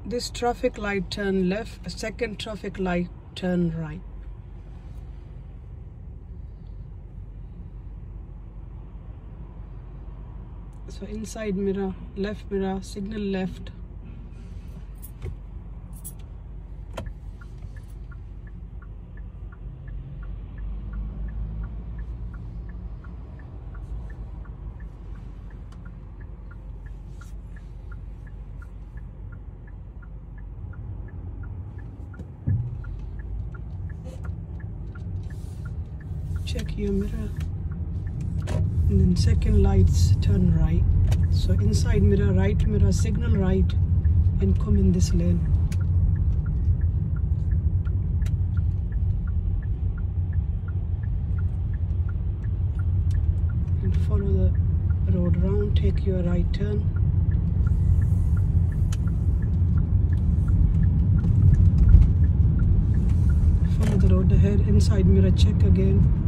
This traffic light turn left, second traffic light turn right. So inside mirror, left mirror, signal left. Check your mirror, and then second lights turn right. So inside mirror, right mirror, signal right, and come in this lane. And follow the road round, take your right turn. Follow the road ahead, inside mirror check again.